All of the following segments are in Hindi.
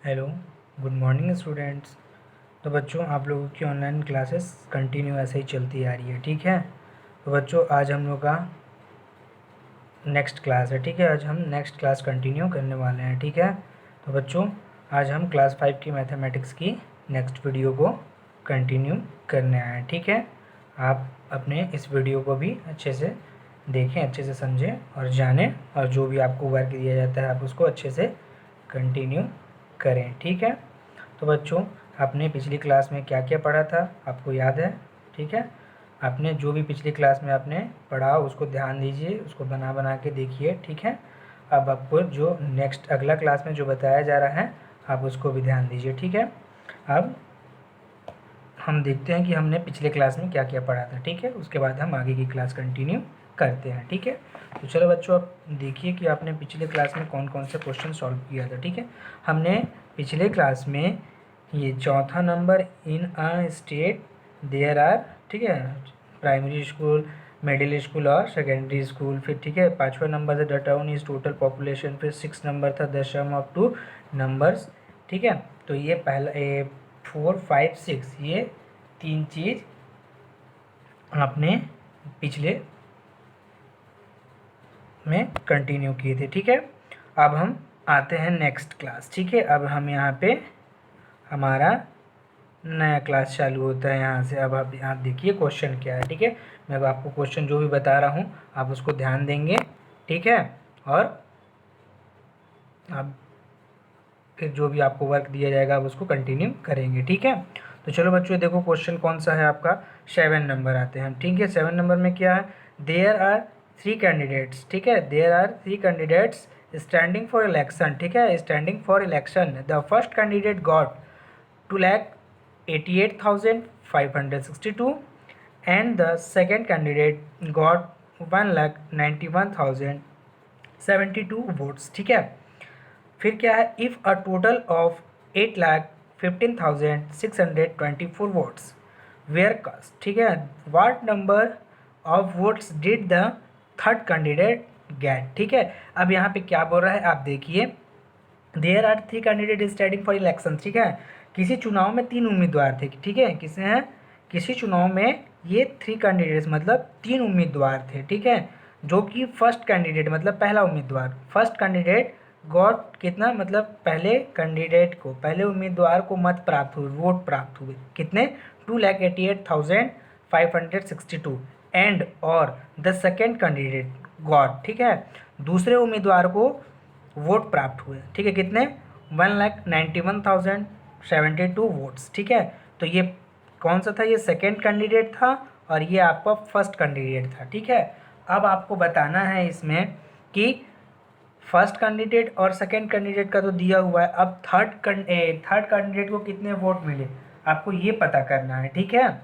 Hello, good morning students. तो बच्चों, आप लोगों की ऑनलाइन क्लासेस कंटिन्यू ऐसे ही चलती आ रही है, ठीक है। तो बच्चों, आज हम लोग का नेक्स्ट क्लास है, ठीक है। आज हम नेक्स्ट क्लास कंटिन्यू करने वाले हैं, ठीक है। तो बच्चों, आज हम क्लास 5 की मैथमेटिक्स की नेक्स्ट वीडियो को कंटिन्यू करने आए हैं, ठीक है। आप अपने इस वीडियो को भी अच्छे से देखें, अच्छे से समझें और जानें, और जो भी आपको वर्क दिया जाता है आप उसको अच्छे से कंटिन्यू करें, ठीक है। तो बच्चों, आपने पिछली क्लास में क्या क्या पढ़ा था आपको याद है, ठीक है। आपने जो भी पिछली क्लास में आपने पढ़ा उसको ध्यान दीजिए, उसको बना बना के देखिए, ठीक है। अब आपको जो नेक्स्ट अगला क्लास में जो बताया जा रहा है आप उसको भी ध्यान दीजिए, ठीक है। अब हम देखते हैं कि हमने पिछले क्लास में क्या क्या पढ़ा था, ठीक है। उसके बाद हम आगे की क्लास कंटिन्यू करते हैं, ठीक है। तो चलो बच्चों, आप देखिए कि आपने पिछले क्लास में कौन कौन से क्वेश्चन सॉल्व किया था, ठीक है। हमने पिछले क्लास में ये चौथा number in a state there are, ठीक है, प्राइमरी स्कूल, मिडिल स्कूल और सेकेंडरी स्कूल। फिर ठीक है, पाँचवा नंबर था the town is total population. फिर 6 नंबर था the sum of two numbers, ठीक है। तो ये पहला 4, 5, 6 ये तीन चीज़ आपने पिछले में कंटिन्यू किए थे, ठीक है। अब हम आते हैं नेक्स्ट क्लास, ठीक है। अब हम यहाँ पे हमारा नया क्लास चालू होता है यहाँ से। अब आप यहाँ देखिए क्वेश्चन क्या है, ठीक है। मैं अब आपको क्वेश्चन जो भी बता रहा हूँ आप उसको ध्यान देंगे, ठीक है। और आप फिर जो भी आपको वर्क दिया जाएगा आप उसको कंटिन्यू करेंगे, ठीक है। तो चलो बच्चों, देखो क्वेश्चन कौन सा है आपका, 7 नंबर आते हैं, ठीक है। 7 नंबर में क्या है, देयर आर 3 कैंडिडेट्स, ठीक है। There are 3 candidates standing for election, ठीक है। Standing for election, the first candidate got 2,88,562 and the second candidate got 1,91,072 votes, ठीक है। फिर क्या है, if a total of 8,15,624 votes were cast, ठीक है, what number of votes did the third candidate get, ठीक है। अब यहाँ पे क्या बोल रहा है आप देखिए, there are 3 candidate standing for election, ठीक है। किसी चुनाव में 3 उम्मीदवार थे, ठीक है। किसे हैं, किसी चुनाव में ये 3 कैंडिडेट्स मतलब 3 उम्मीदवार थे, ठीक है। जो कि फर्स्ट कैंडिडेट मतलब पहला उम्मीदवार, फर्स्ट कैंडिडेट गॉट कितना मतलब पहले उम्मीदवार को मत प्राप्त हुए, वोट प्राप्त हुए कितने, 2,88,562 एंड और द सेकेंड कैंडिडेट गॉट, ठीक है, दूसरे उम्मीदवार को वोट प्राप्त हुए, ठीक है, कितने, 1,91,072 वोट्स, ठीक है। तो ये कौन सा था, ये सेकेंड कैंडिडेट था और ये आपका फर्स्ट कैंडिडेट था, ठीक है। अब आपको बताना है इसमें कि फर्स्ट कैंडिडेट और सेकेंड कैंडिडेट का तो दिया हुआ है, अब थर्ड कैंडिडेट को कितने वोट मिले आपको ये पता करना है, ठीक है।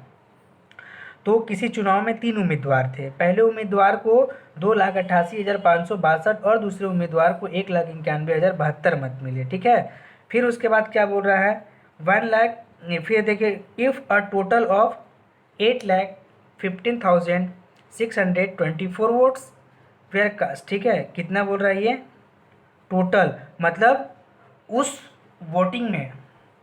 तो किसी चुनाव में 3 उम्मीदवार थे, पहले उम्मीदवार को 2,88,562 और दूसरे उम्मीदवार को 1,91,072 मत मिले, ठीक है। फिर उसके बाद क्या बोल रहा है, 1,00,000, फिर देखिए if a total of 8,15,624 votes were cast, ठीक है। कितना बोल रहा है ये, टोटल मतलब उस वोटिंग में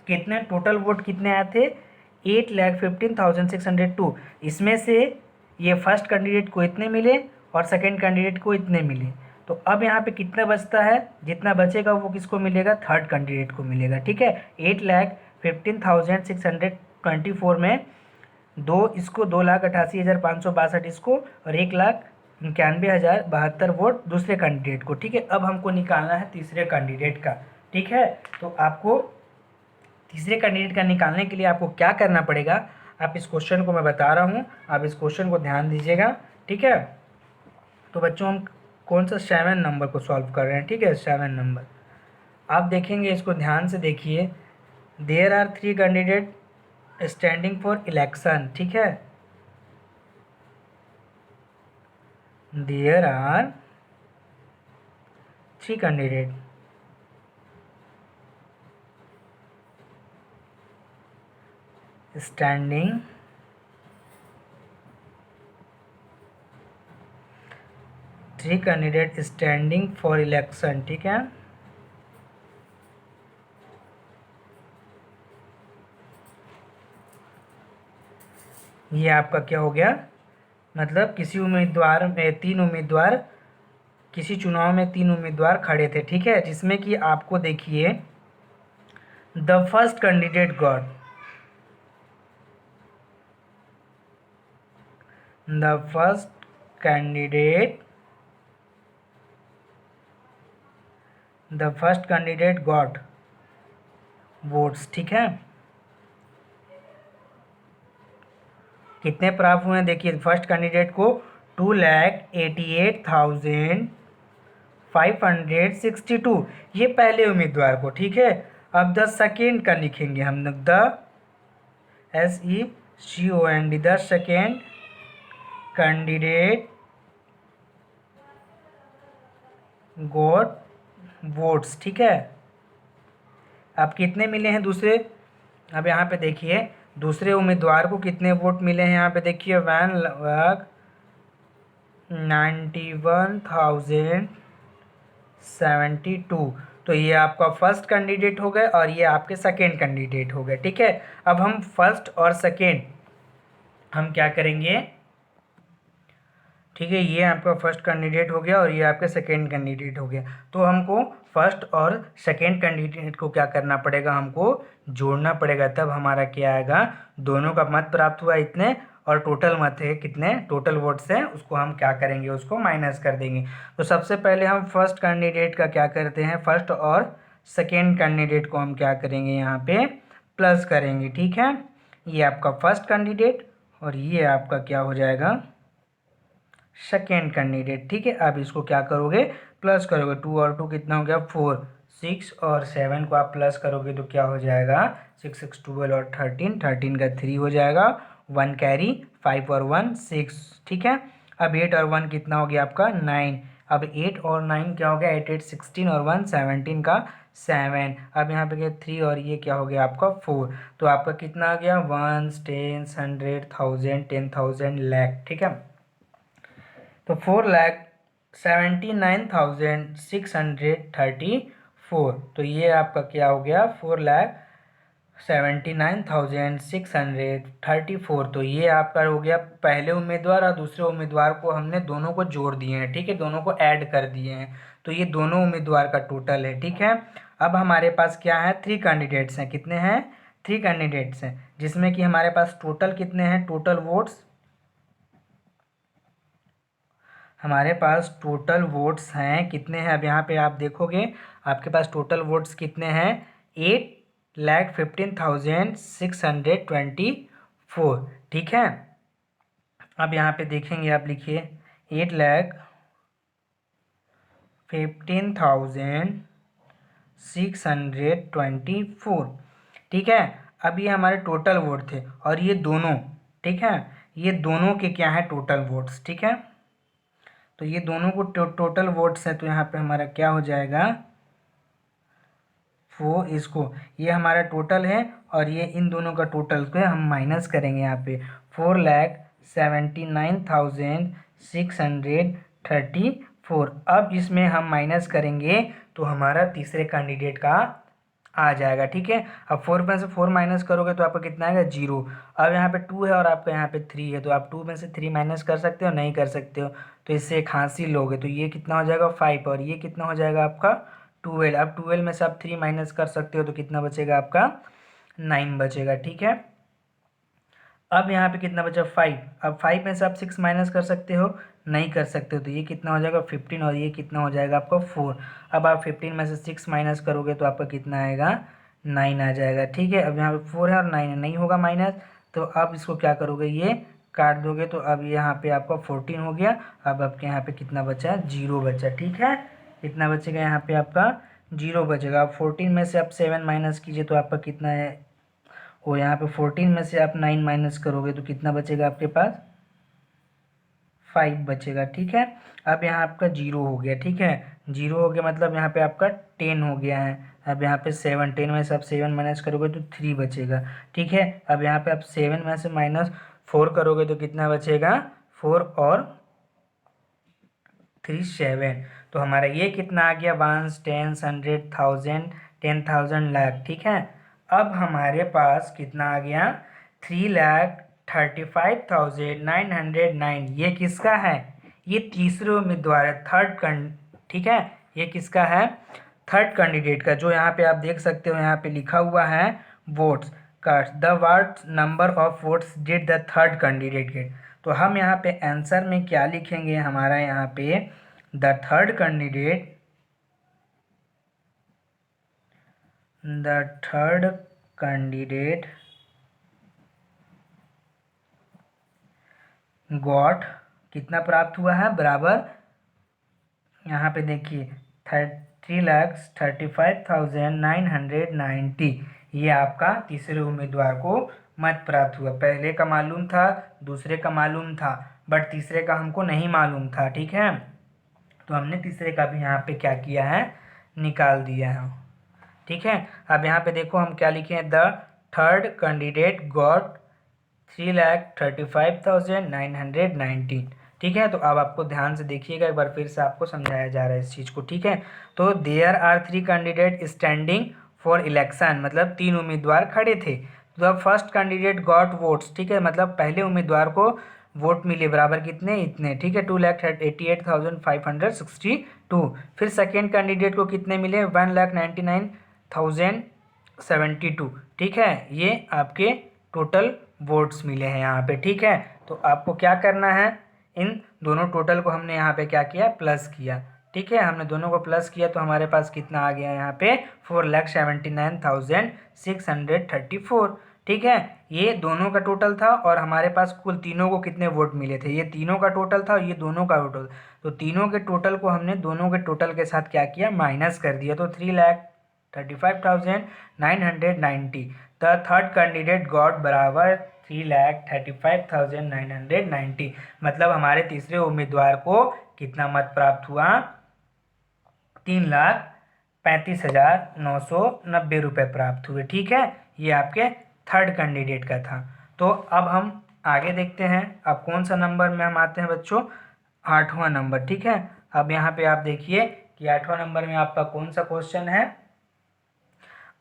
कितने टोटल वोट कितने आए थे, 8,15,602। इसमें से ये फर्स्ट कैंडिडेट को इतने मिले और सेकंड कैंडिडेट को इतने मिले। तो अब यहाँ पे कितना बचता है, जितना बचेगा वो किसको मिलेगा, थर्ड कैंडिडेट को मिलेगा, ठीक है। 8,15,624 में दो इसको 2,88,562 इसको और 1,91,072 वोट दूसरे कैंडिडेट को, ठीक है। अब हमको निकालना है तीसरे कैंडिडेट का, ठीक है। तो आपको तीसरे कैंडिडेट का निकालने के लिए आपको क्या करना पड़ेगा, आप इस क्वेश्चन को मैं बता रहा हूँ, आप इस क्वेश्चन को ध्यान दीजिएगा, ठीक है। तो बच्चों, हम कौन सा 7 नंबर को सॉल्व कर रहे हैं, ठीक है। 7 नंबर आप देखेंगे, इसको ध्यान से देखिए, there are 3 candidate standing for election, ठीक है। There are 3 candidate standing for election, ठीक है। ये आपका क्या हो गया, मतलब किसी उम्मीदवार में तीन उम्मीदवार, किसी चुनाव में तीन उम्मीदवार खड़े थे, ठीक है, जिसमें कि आपको देखिए the first candidate got, the first candidate, the first candidate got votes, ठीक है। कितने प्राप्त हुए हैं देखिए, फर्स्ट कैंडिडेट को 2,88,562, ये पहले उम्मीदवार को, ठीक है। अब द सेकेंड का लिखेंगे हम लोग, the SECOND, the second candidate got votes, ठीक है। अब कितने मिले हैं दूसरे, अब यहाँ पे देखिए दूसरे उम्मीदवार को कितने वोट मिले हैं, यहाँ पे देखिए 1,91,072, तो ये आपका फर्स्ट कैंडिडेट हो गए और ये आपके सेकेंड कैंडिडेट हो गए, ठीक है। अब हम फर्स्ट और सेकेंड हम क्या करेंगे, ठीक है, ये आपका फर्स्ट कैंडिडेट हो गया और ये आपके सेकेंड कैंडिडेट हो गया, तो हमको फर्स्ट और सेकेंड कैंडिडेट को क्या करना पड़ेगा, हमको जोड़ना पड़ेगा, तब हमारा क्या आएगा, दोनों का मत प्राप्त हुआ इतने और टोटल मत है कितने, टोटल वोट्स हैं, उसको हम क्या करेंगे, उसको माइनस कर देंगे। तो सबसे पहले हम फर्स्ट कैंडिडेट का क्या करते हैं, फर्स्ट और सेकेंड कैंडिडेट को हम क्या करेंगे, यहाँ पे प्लस करेंगे, ठीक है। ये आपका फर्स्ट कैंडिडेट और ये आपका क्या हो जाएगा, सेकेंड कैंडिडेट, ठीक है। अब इसको क्या करोगे, प्लस करोगे, 2 और 2 कितना हो गया 4, 6 और 7 को आप प्लस करोगे तो क्या हो जाएगा, 6 6 12 और 13, 13 का 3 हो जाएगा, 1 कैरी, 5 और 1 6, ठीक है। अब 8 और 1 कितना हो गया आपका 9, अब 8 और 9 क्या हो गया, 8 8 16 और 1 17 का 7, अब यहाँ पे क्या 3 और ये क्या हो गया आपका 4, तो आपका कितना आ गया 1 10 100 1000 10,000 लाख, ठीक है। तो 4,79,634, तो ये आपका क्या हो गया 4,79,634, तो ये आपका हो गया पहले उम्मीदवार और दूसरे उम्मीदवार को हमने दोनों को जोड़ दिए हैं, ठीक है, दोनों को ऐड कर दिए हैं, तो ये दोनों उम्मीदवार का टोटल है, ठीक है। अब हमारे पास क्या है, 3 कैंडिडेट्स हैं, कितने हैं 3 कैंडिडेट्स हैं, जिसमें कि हमारे पास टोटल कितने हैं, टोटल वोट्स, हमारे पास टोटल वोट्स हैं कितने हैं, अब यहाँ पे आप देखोगे आपके पास टोटल वोट्स कितने हैं, 8,15,624, ठीक है। अब यहाँ पे देखेंगे, आप लिखिए 8,15,624, ठीक है। अब ये हमारे टोटल वोट थे और ये दोनों, ठीक है, ये दोनों के क्या है टोटल वोट्स, ठीक है। तो ये दोनों को टोटल वोट्स है, तो यहाँ पे हमारा क्या हो जाएगा, वो इसको, ये हमारा टोटल है और ये इन दोनों का टोटल को हम माइनस करेंगे, यहाँ पे 4,79,634, अब इसमें हम माइनस करेंगे तो हमारा तीसरे कैंडिडेट का आ जाएगा, ठीक है। अब 4 में से 4 माइनस करोगे तो आपका कितना आएगा 0, अब यहाँ पे 2 है और आपका यहाँ पे 3 है, तो आप 2 में से 3 माइनस कर सकते हो, नहीं कर सकते हो, तो इससे एक हासिल लोगे, तो ये कितना हो जाएगा 5 और ये कितना हो जाएगा आपका 12, अब 12 में से आप 3 माइनस कर सकते हो तो कितना बचेगा आपका 9 बचेगा, ठीक है। अब यहाँ पे कितना बचा 5, अब 5 में से आप 6 माइनस कर सकते हो, नहीं कर सकते हो, तो ये कितना हो जाएगा 15 और ये कितना हो जाएगा आपका 4, अब आप 15 में से 6 माइनस करोगे तो आपका कितना आएगा 9 आ जाएगा, ठीक है। अब यहाँ पे 4 है और 9 है, नहीं होगा माइनस, तो अब इसको क्या करोगे, ये काट दोगे, तो अब यहाँ पे आपका 14 हो गया, अब आपके यहाँ पे कितना बचा 0 बचा, ठीक है। कितना बचेगा यहाँ पे आपका 0 बचेगा, अब 14 में से आप 7 माइनस कीजिए तो आपका कितना है, वो यहाँ पे 14 में से आप 9 माइनस करोगे तो कितना बचेगा आपके पास 5 बचेगा, ठीक है। अब यहाँ आपका 0 हो गया, ठीक है, 0 हो गया मतलब यहाँ पे आपका 10 हो गया है, अब यहाँ पे 7, 10 में से आप 7 माइनस करोगे तो 3 बचेगा, ठीक है। अब यहाँ पे आप 7 में से -4 करोगे तो कितना बचेगा 4 और 3 7, तो हमारा ये कितना आ गया 1 10 100 1000 10,000 लाख, ठीक है। अब हमारे पास कितना आ गया 3,00,000 35,909 ये किसका है? ये तीसरे उम्मीदवार है, ठीक है, ये किसका है? थर्ड कैंडिडेट का। जो यहाँ पे आप देख सकते हो, यहाँ पे लिखा हुआ है वोट्स का, the what number of votes did the third candidate get. तो हम यहाँ पे आंसर में क्या लिखेंगे? हमारा यहाँ पे द थर्ड कैंडिडेट गॉट कितना प्राप्त हुआ है? बराबर, यहाँ पे देखिए 3,35,990 ये आपका तीसरे उम्मीदवार को मत प्राप्त हुआ। पहले का मालूम था, दूसरे का मालूम था, बट तीसरे का हमको नहीं मालूम था। ठीक है, तो हमने तीसरे का भी यहाँ पे क्या किया है? निकाल दिया है। ठीक है, अब यहाँ पे देखो हम क्या लिखे हैं? The third candidate got 3,35,919। ठीक है, तो अब आपको ध्यान से देखिएगा, एक बार फिर से आपको समझाया जा रहा है इस चीज़ को। ठीक है, तो there are 3 candidate standing for election, मतलब 3 उम्मीदवार खड़े थे। The first candidate got votes, ठीक है, मतलब पहले उम्मीदवार को वोट मिले बराबर कितने? इतने। ठीक है, 2,88,562। फिर सेकेंड कैंडिडेट को कितने मिले? 1,99,072। ठीक है, ये आपके टोटल वोट्स मिले हैं यहाँ पे। ठीक है, तो आपको क्या करना है? इन दोनों टोटल को हमने यहाँ पे क्या किया? प्लस किया। ठीक है, हमने दोनों को प्लस किया तो हमारे पास कितना आ गया यहाँ पे? 4,79,634। ठीक है, ये दोनों का टोटल था और हमारे पास कुल तीनों को कितने वोट मिले थे? ये तीनों का टोटल था और ये दोनों का टोटल। तो तीनों के टोटल को हमने दोनों के टोटल के साथ क्या किया? माइनस कर दिया। तो 3,35,990। द थर्ड कैंडिडेट गॉट बराबर 3,35,990। मतलब हमारे तीसरे उम्मीदवार को कितना मत प्राप्त हुआ? 3,35,990 रुपये प्राप्त हुए। ठीक है, ये आपके थर्ड कैंडिडेट का था। तो अब हम आगे देखते हैं, अब कौन सा नंबर में हम आते हैं बच्चों? 8वां नंबर। ठीक है, अब यहाँ पे आप देखिए कि 8वां नंबर में आपका कौन सा क्वेश्चन है?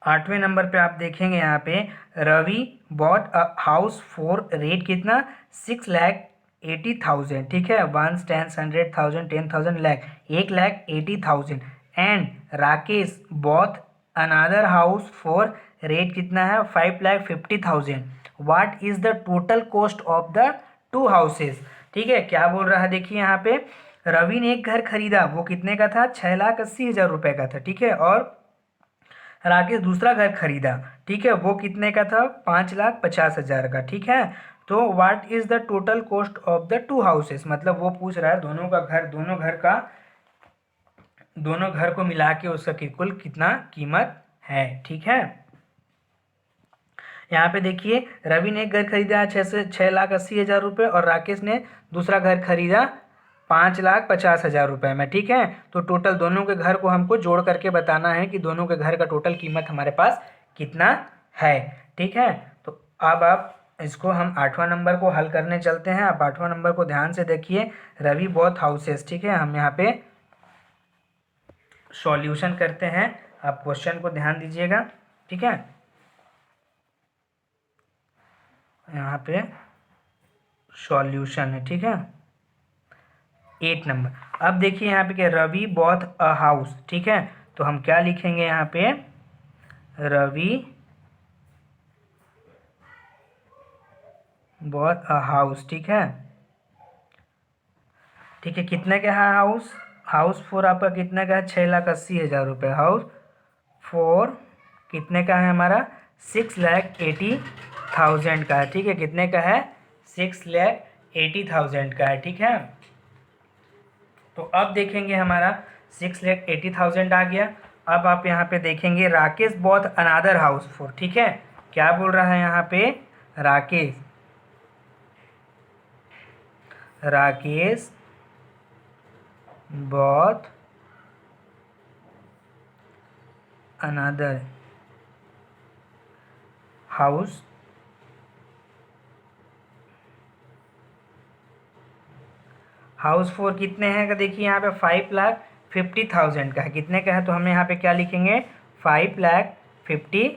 8वें नंबर पे आप देखेंगे यहाँ पे, Ravi bought a house for rate कितना? 6,80,000। ठीक है, 1 10 100,000 10,000 lakh, 1,80,000। And Rakesh bought another house for rate कितना है? 5,50,000। What is the total cost of the 2 houses? ठीक है, क्या बोल रहा है? देखिए यहाँ पे रवि ने एक घर खरीदा, वो कितने का था? 6,80,000 रुपये का था। ठीक है, और राकेश दूसरा घर खरीदा, ठीक है, वो कितने का था? 5,50,000 का। ठीक है, तो what is the total cost of the 2 houses? मतलब वो पूछ रहा है दोनों घर को मिला के उसका कुल कितना कीमत है। ठीक है, यहाँ पे देखिए रवि ने एक घर खरीदा 6,80,000 रुपये और राकेश ने दूसरा घर खरीदा 5,50,000 रुपये में। ठीक है, तो टोटल दोनों के घर को हमको जोड़ करके बताना है कि दोनों के घर का टोटल कीमत हमारे पास कितना है। ठीक है, तो अब आप इसको हम 8वां नंबर को हल करने चलते हैं। आप 8वां नंबर को ध्यान से देखिए, रवि बॉथ हाउसेस। ठीक है, हम यहाँ पे सॉल्यूशन करते हैं, आप क्वेश्चन को ध्यान दीजिएगा। ठीक है, यहाँ पे सॉल्यूशन है। ठीक है, 8 नंबर। अब देखिए यहाँ पे क्या, रवि बॉथ अ हाउस। ठीक है, तो हम क्या लिखेंगे यहाँ पे? Ravi both a house. ठीक है, ठीक है, कितने का है हाउस? हाउस फोर आपका कितने का है? 6,80,000 रुपये। हाउस फोर कितने का है हमारा? 6,80,000 का है। ठीक है, कितने का है? 6,80,000 का है। ठीक है, तो अब देखेंगे हमारा 6,80,000 आ गया। अब आप यहाँ पे देखेंगे Rakesh both another house for. ठीक है, क्या बोल रहा है यहाँ पे? राकेश बॉथ अनादर हाउस फोर कितने हैं का देखिए यहाँ पे 5,50,000 का है। कितने का है? तो हमें यहाँ पे क्या लिखेंगे? 5,50,000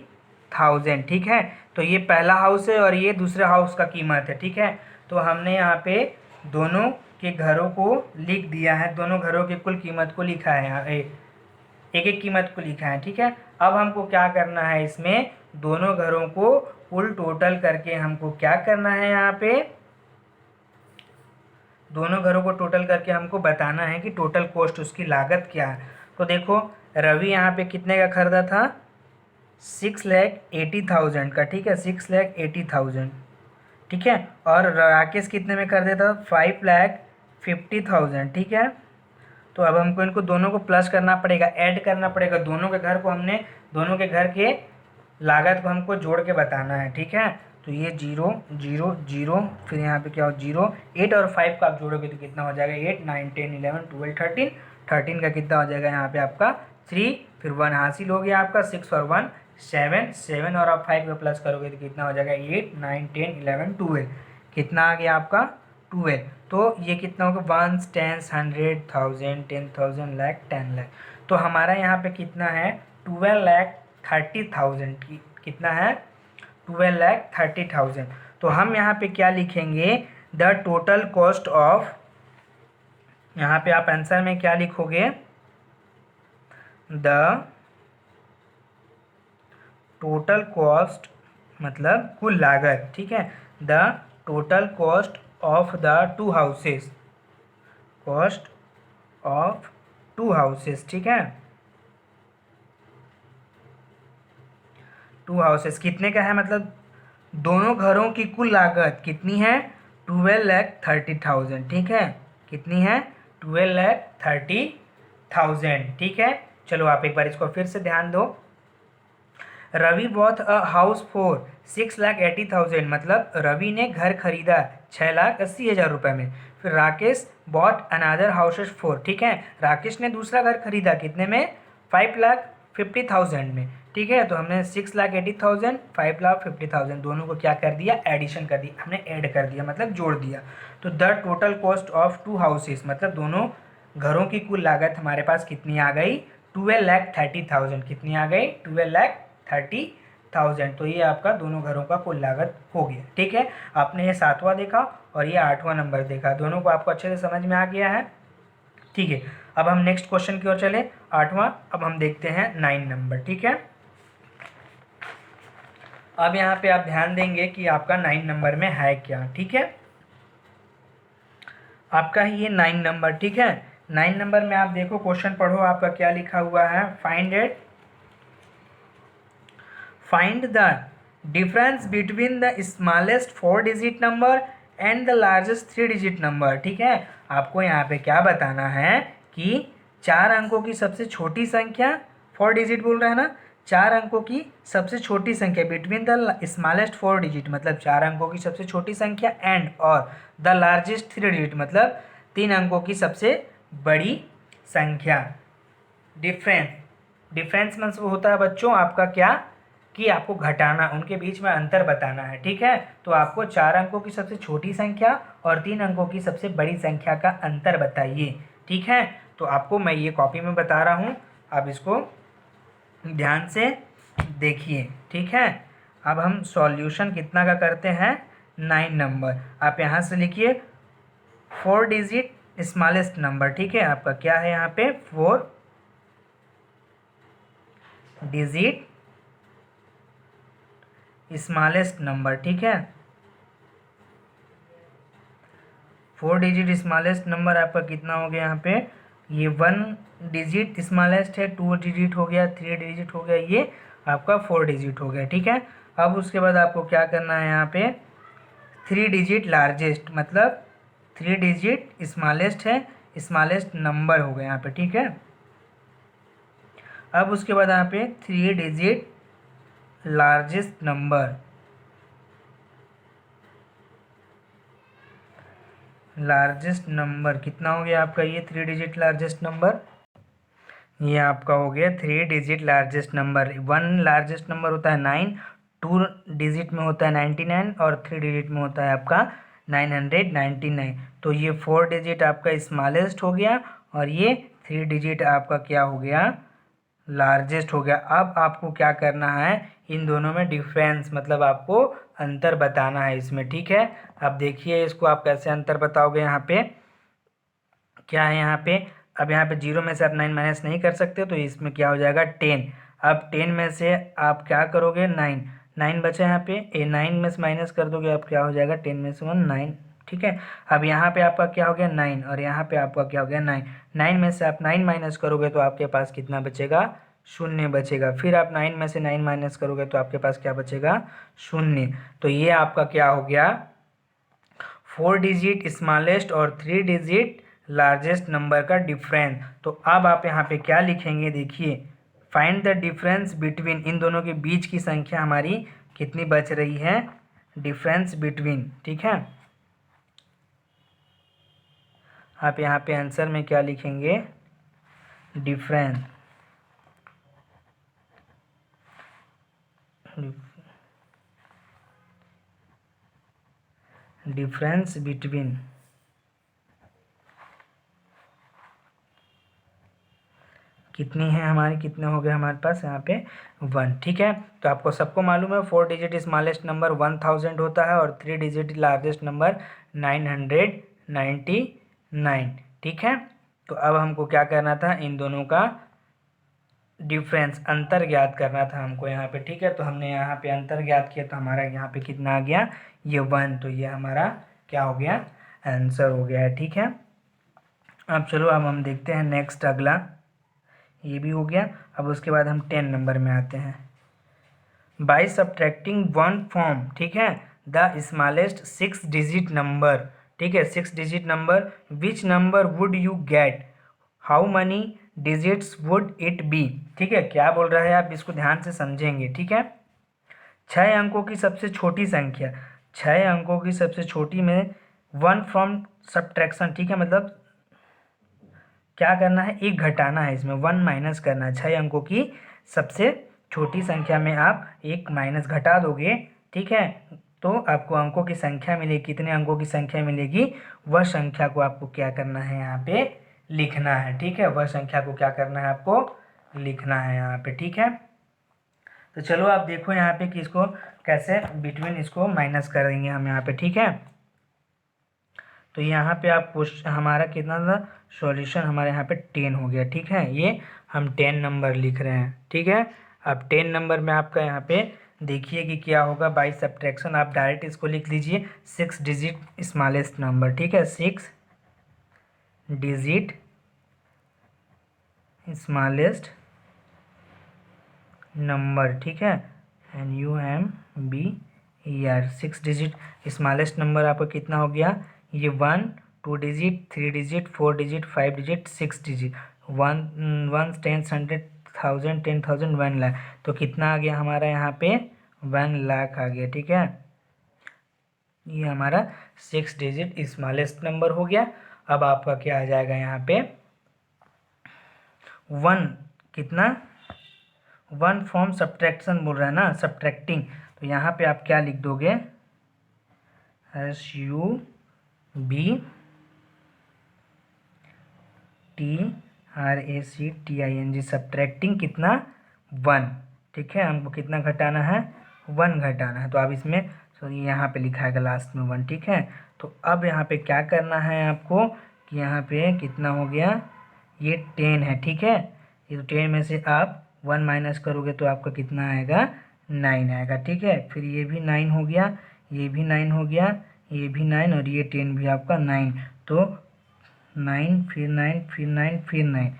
1000, ठीक है। तो ये पहला हाउस है और ये दूसरे हाउस का कीमत है, ठीक है। तो हमने यहाँ पे दोनों के घरों को लिख दिया है, दोनों घरों की कुल कीमत को लिखा है यहाँ, एक एक कीमत को लिखा है, ठीक है। अब हमको क्या करना है, इसमें दोनों घरों को कुल टोटल करके हमको क्या करना है, यहाँ पे दोनों घरों को टोटल करके हमको बताना है कि टोटल कॉस्ट, उसकी लागत क्या है। तो देखो रवि यहाँ पे कितने का खरीदा था, 6,80,000 का, ठीक है, 6,80,000, ठीक है। और राकेश कितने में कर देता, 5,50,000, ठीक है। तो अब हमको इनको दोनों को प्लस करना पड़ेगा, ऐड करना पड़ेगा, दोनों के घर को हमने दोनों के घर के लागत को हमको जोड़ के बताना है, ठीक है। तो ये 0 0 0, फिर यहाँ पे क्या हो 0, 8 और 5 का आप जोड़ोगे तो कितना हो जाएगा, 8 9 10 11 12 13, 13 का कितना हो जाएगा यहाँ पे आपका 3, फिर 1 हासिल हो गया आपका, 6 और 1 7 7, और आप 5 का प्लस करोगे तो कितना हो जाएगा 8 9 10 11 12, कितना आ गया आपका 12। तो ये कितना होगा 1 10 100 1000 10,000 लाख 10 लाख। तो हमारा यहाँ पे कितना है 12,30,000 कितना है 12,30,000। तो हम यहाँ पे क्या लिखेंगे, द टोटल कॉस्ट ऑफ, यहाँ पे आप आंसर में क्या लिखोगे, द टोटल कॉस्ट मतलब कुल लागत, ठीक है, the total cost of the two houses, cost of to houses, ठीक है, टू हाउसेस कितने का है, मतलब दोनों घरों की कुल लागत कितनी है 12,30,000, ठीक है, कितनी है 12,30,000, ठीक है। चलो आप एक बार इसको फिर से ध्यान दो, Ravi both a house for 6,80,000, मतलब रवि ने घर खरीदा 6,80,000 रुपये में। फिर Rakesh bought another houses for, ठीक है, राकेश ने दूसरा घर खरीदा कितने में 5,50,000 में, ठीक है। तो हमने 6,80,000 5,50,000 दोनों को क्या कर दिया, एडिशन कर दिया, हमने ऐड कर दिया मतलब जोड़ दिया। तो the total cost of to houses मतलब दोनों घरों की कुल लागत हमारे पास कितनी आ गई 12,30,000, कितनी आ गई 12,30,000। तो ये आपका दोनों घरों का कुल लागत हो गया, ठीक है। आपने ये 7वां देखा और ये 8वां नंबर देखा, दोनों को आपको अच्छे से समझ में आ गया है, ठीक है। अब हम नेक्स्ट क्वेश्चन की ओर चले, 8वां, अब हम देखते हैं 9 नंबर, ठीक है। अब यहाँ पे आप ध्यान देंगे कि आपका 9 नंबर में है क्या, ठीक है, आपका ये 9 नंबर, ठीक है। 9 नंबर में आप देखो क्वेश्चन पढ़ो, आपका क्या लिखा हुआ है, find the difference between the smallest 4 digit number and the largest 3 digit number, ठीक है। आपको यहाँ पे क्या बताना है कि 4 अंकों की सबसे छोटी संख्या, 4 डिजिट बोल रहे हैं ना, 4 अंकों की सबसे छोटी संख्या बिटवीन द स्मॉलेस्ट 4 डिजिट मतलब 4 अंकों की सबसे छोटी संख्या, एंड और द लार्जेस्ट 3 डिजिट मतलब 3 अंकों की सबसे बड़ी संख्या। डिफरेंस मतलब होता है बच्चों आपका क्या, कि आपको घटाना, उनके बीच में अंतर बताना है, ठीक है। तो आपको 4 अंकों की सबसे छोटी संख्या और 3 अंकों की सबसे बड़ी संख्या का अंतर बताइए, ठीक है। तो आपको मैं ये कॉपी में बता रहा हूँ, आप इसको ध्यान से देखिए, ठीक है। अब हम सॉल्यूशन कितना का करते हैं 9 नंबर, आप यहाँ से लिखिए 4 डिजिट स्मॉलेस्ट नंबर, ठीक है, आपका क्या है यहाँ पे 4 डिजिट स्मॉलेस्ट नंबर, ठीक है, 4 डिजिट स्मॉलेस्ट नंबर आपका कितना हो गया यहाँ पे, ये 1 डिजिट स्मॉलेस्ट है, 2 डिजिट हो गया, 3 डिजिट हो गया, ये आपका 4 डिजिट हो गया, ठीक है। अब उसके बाद आपको क्या करना है यहाँ पे 3 डिजिट लार्जेस्ट मतलब 3 डिजिट स्मॉलेस्ट है, स्मॉलेस्ट नंबर हो गया यहाँ पे, ठीक है। अब उसके बाद यहाँ पे 3 digit largest number, largest number कितना हो गया आपका ये 3 डिजिट लार्जेस्ट नंबर, ये आपका हो गया 3 digit largest number. 1 largest number होता है 9, 2 डिजिट में होता है 99 और 3 डिजिट में होता है आपका 999। तो ये 4 डिजिट आपका स्मॉलेस्ट हो गया और ये 3 डिजिट आपका क्या हो गया लार्जेस्ट हो गया। अब आपको क्या करना है, इन दोनों में डिफरेंस मतलब आपको अंतर बताना है इसमें, ठीक है। अब देखिए इसको आप कैसे अंतर बताओगे। यहाँ पे क्या है, यहाँ पे अब यहाँ पे 0 में से आप 9 माइनस नहीं कर सकते, तो इसमें क्या हो जाएगा 10। अब 10 में से आप क्या करोगे, 9 बचा यहाँ पे, 9 में से माइनस कर दोगे, अब क्या हो जाएगा 10 में से 1 9, ठीक है। अब यहाँ पे आपका क्या हो गया 9 और यहाँ पे आपका क्या हो गया 9। 9 में से आप 9 माइनस करोगे तो आपके पास कितना बचेगा, 0 बचेगा। फिर आप 9 में से 9 माइनस करोगे तो आपके पास क्या बचेगा, 0। तो ये आपका क्या हो गया, 4 डिजिट स्मॉलेस्ट और 3 डिजिट लार्जेस्ट नंबर का डिफरेंस। तो अब आप यहाँ पे क्या लिखेंगे, देखिए फाइंड द डिफरेंस बिटवीन, इन दोनों के बीच की संख्या हमारी कितनी बच रही है, डिफरेंस बिटवीन, ठीक है। आप यहाँ पे आंसर में क्या लिखेंगे, डिफरेंस डिफरेंस बिटवीन कितनी है हमारी, कितने हो गए हमारे पास यहाँ पे 1, ठीक है। तो आपको सबको मालूम है 4 डिजिट स्मॉलेस्ट नंबर 1000 होता है और 3 डिजिट लार्जेस्ट नंबर 999, ठीक है। तो अब हमको क्या करना था, इन दोनों का डिफरेंस अंतर ज्ञात करना था हमको यहाँ पे, ठीक है। तो हमने यहाँ पे अंतर ज्ञात किया तो हमारा यहाँ पे कितना आ गया, ये 1। तो ये हमारा क्या हो गया, आंसर हो गया है, ठीक है। अब चलो अब हम देखते हैं नेक्स्ट अगला, ये भी हो गया। अब उसके बाद हम 10 नंबर में आते हैं। बाय सब्ट्रैक्टिंग 1 फ्रॉम, ठीक है, द स्मॉलेस्ट 6 डिजिट नंबर, ठीक है, 6 digit number, which number would you get, how many digits would it be, ठीक है। क्या बोल रहा है, आप इसको ध्यान से समझेंगे, ठीक है। 6 अंकों की सबसे छोटी संख्या, 6 अंकों की सबसे छोटी में 1 फ्रॉम सब्ट्रैक्शन, ठीक है, मतलब क्या करना है, एक घटाना है, इसमें 1 माइनस करना है। 6 अंकों की सबसे छोटी संख्या में आप एक माइनस घटा दोगे, ठीक है, तो आपको अंकों की संख्या मिलेगी। कितने अंकों की संख्या मिलेगी, वह संख्या को आपको क्या करना है, यहाँ पे लिखना है, ठीक है। वह संख्या को क्या करना है, आपको लिखना है यहाँ पे, ठीक है। तो चलो आप देखो यहाँ पे कि इसको कैसे बिटवीन इसको माइनस करेंगे हम यहाँ पे, ठीक है। तो यहाँ पे आप हमारा कितना था, सॉल्यूशन हमारे यहाँ पे 10 हो गया, ठीक है। ये हम 10 नंबर लिख रहे हैं, ठीक है। अब 10 नंबर में आपका यहाँ पे देखिए कि क्या होगा, बाय सब्ट्रैक्शन आप डायरेक्ट इसको लिख लीजिए 6 डिजिट स्मॉलेस्ट नंबर, ठीक है, 6 डिजिट स्मॉलेस्ट नंबर, ठीक है, NUMBER 6 डिजिट स्मॉलेस्ट नंबर आपका कितना हो गया, ये 1 2 digit 3 digit 4 digit 5 digit 6 digit, 1 10 100 1000 10,000 1 lakh. तो कितना आ गया हमारा यहाँ पे 1 लाख आ गया, ठीक है। ये हमारा 6 डिजिट स्मॉलेस्ट नंबर हो गया। अब आपका क्या आ जाएगा यहाँ पे 1, कितना 1 फ्रॉम सब्ट्रैक्शन बोल रहा है ना, सब्ट्रैक्टिंग, तो यहाँ पे आप क्या लिख दोगे, SUBTRACTING, सब्ट्रैक्टिंग कितना 1, ठीक है। हमको कितना घटाना है, 1 घटाना है। तो आप इसमें सॉरी यहाँ पे लिखा है लास्ट में 1, ठीक है। तो अब यहाँ पे क्या करना है आपको कि यहाँ पे कितना हो गया, ये 10 है, ठीक है। ये 10 में से आप 1 माइनस करोगे तो आपका कितना आएगा, 9 आएगा, ठीक है। फिर ये भी 9 हो गया, ये भी 9 हो गया, ये भी 9 और ये 10 भी आपका 9। तो 9 फिर 9 फिर 9 फिर 9,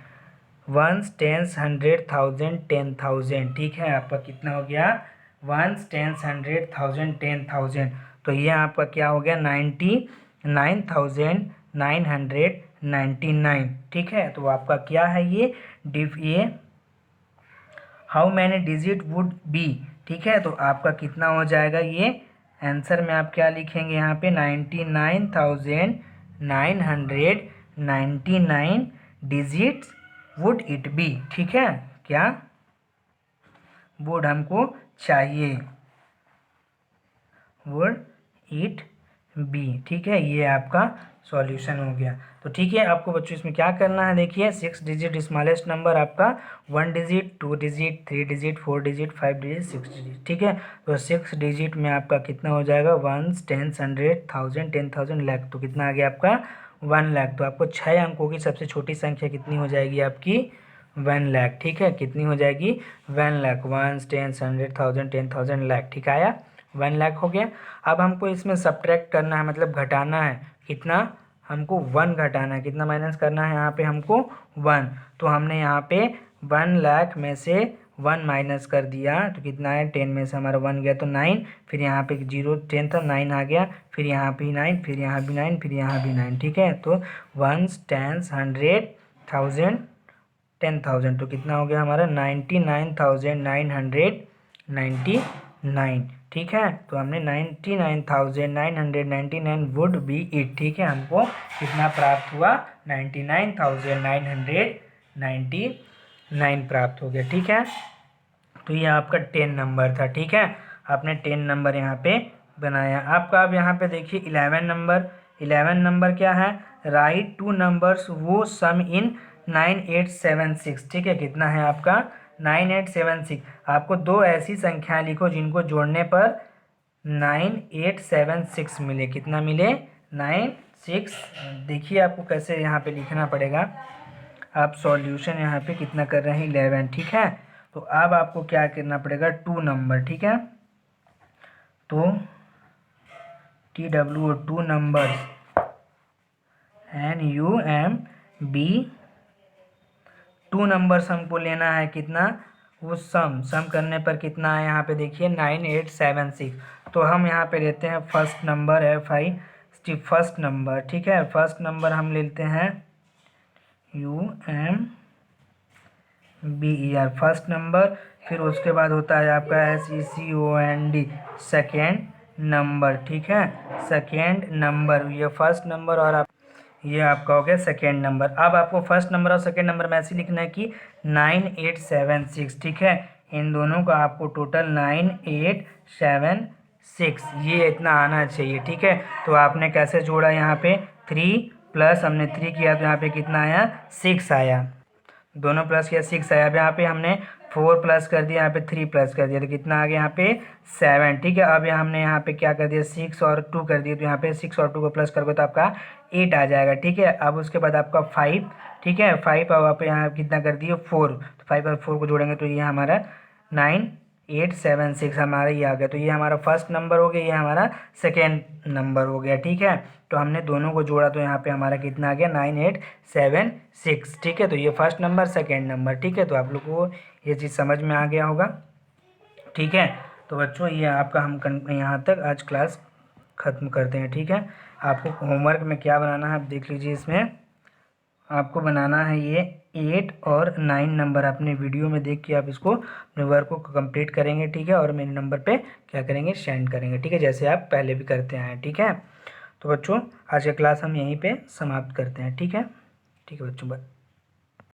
1 10 100 1000 10,000, ठीक है। आपका कितना हो गया 1 10 100 1000 10,000। तो ये आपका क्या हो गया 99,999, ठीक है। तो आपका क्या है ये how many digit would be, ठीक है। तो आपका कितना हो जाएगा, ये आंसर में आप क्या लिखेंगे यहाँ पे 99,999 डिजिट्स वुड इट बी, ठीक है। क्या वुड हमको चाहिए, वुड इट बी। ठीक है, ये आपका सॉल्यूशन हो गया। तो ठीक है, आपको बच्चों इसमें क्या करना है, देखिए 6 डिजिट स्मॉलेस्ट नंबर आपका 1 digit, 2 digit, 3 digit, 4 digit, 5 digit, 6 digit. ठीक है, तो 6 डिजिट में आपका कितना हो जाएगा, 1, 10, 100, 1000, 10,000, लाख। तो कितना आ गया आपका 1 लाख। तो आपको 6 अंकों की सबसे छोटी संख्या कितनी हो जाएगी आपकी 1 लाख। ठीक है, कितनी हो जाएगी 1 लाख, 1, 10, 100, 1000, 10,000, लाख। ठीक आया, 1 लाख हो गया। अब हमको इसमें सब्ट्रैक्ट करना है, मतलब घटाना है। कितना, हमको 1 घटाना है। कितना माइनस करना है यहाँ पे हमको 1। तो हमने यहाँ पे 1 लाख में से 1 माइनस कर दिया, तो कितना है 10 में से हमारा 1 गया तो 9, फिर यहाँ पे 0 10 था 9 आ गया, फिर यहाँ भी 9, फिर यहाँ भी 9, फिर यहाँ भी 9। ठीक है, तो 1, 10, 100, 1000, 10,000, तो कितना हो गया हमारा 99,999। ठीक है, तो हमने 99,999 वुड बी इट। ठीक है, हमको कितना प्राप्त हुआ 99,999 प्राप्त हो गया। ठीक है, तो ये आपका 10 नंबर था। ठीक है, आपने 10 नंबर यहाँ पे बनाया। आपका अब यहाँ पे देखिए 11 नंबर। 11 नंबर क्या है, राइट 2 नंबर्स वो सम इन 9876। ठीक है, कितना है आपका 9876। आपको दो ऐसी संख्या लिखो जिनको जोड़ने पर 9876 मिले। कितना मिले 96। देखिए आपको कैसे यहाँ पे लिखना पड़ेगा। आप सॉल्यूशन यहाँ पे कितना कर रहे हैं 11। ठीक है, तो अब आपको क्या करना पड़ेगा 2 नंबर। ठीक है, तो TW 2 नंबर NUMB 2 नंबर्स हमको लेना है। कितना, वो सम करने पर कितना है यहाँ पे देखिए 9876। तो हम यहाँ पे लेते हैं first number FI first number. ठीक है, फर्स्ट नंबर हम लेते हैं UMBER फर्स्ट नंबर। फिर उसके बाद होता है आपका SECOND सेकेंड नंबर। ठीक है, सेकेंड नंबर, ये फर्स्ट नंबर और ये आपका हो गया सेकेंड नंबर। अब आपको फर्स्ट नंबर और सेकेंड नंबर में ऐसे लिखना है कि 9876। ठीक है, इन दोनों का आपको टोटल 9876 ये इतना आना चाहिए। ठीक है, तो आपने कैसे जोड़ा, यहाँ पे 3 प्लस हमने 3 किया तो यहाँ पे कितना आया 6 आया। दोनों प्लस किया 6 आया। अब यहाँ पे हमने 4 प्लस कर दिया, यहाँ पे 3 प्लस कर दिया तो कितना आ गया यहाँ पे 7। ठीक है, अब हमने यहाँ पे क्या कर दिया 6 और 2 कर दिया, तो यहाँ पे 6 और 2 को प्लस करोगे तो आपका 8 आ जाएगा। ठीक है, अब उसके बाद आपका 5। ठीक है, 5 अब आप यहाँ कितना कर दिए 4, तो 5 और 4 को जोड़ेंगे तो ये हमारा 9876 हमारा ये आ गया। तो ये हमारा फर्स्ट नंबर हो गया, ये हमारा सेकेंड नंबर हो गया। ठीक है, तो हमने दोनों को जोड़ा तो यहाँ पे हमारा कितना आ गया 9876। ठीक है, तो ये फर्स्ट नंबर सेकेंड नंबर। ठीक है, तो आप लोग को ये चीज़ समझ में आ गया होगा। ठीक है, तो बच्चों ये आपका हम यहाँ तक आज क्लास ख़त्म करते हैं। ठीक है, आपको होमवर्क में क्या बनाना है आप देख लीजिए। इसमें आपको बनाना है ये 8 और 9 नंबर। अपने वीडियो में देख के आप इसको अपने वर्क को कंप्लीट करेंगे। ठीक है, और मेरे नंबर पे क्या करेंगे सेंड करेंगे। ठीक है, जैसे आप पहले भी करते हैं। ठीक है, तो बच्चों आज का क्लास हम यहीं पे समाप्त करते हैं। ठीक है, ठीक है बच्चों, बाय।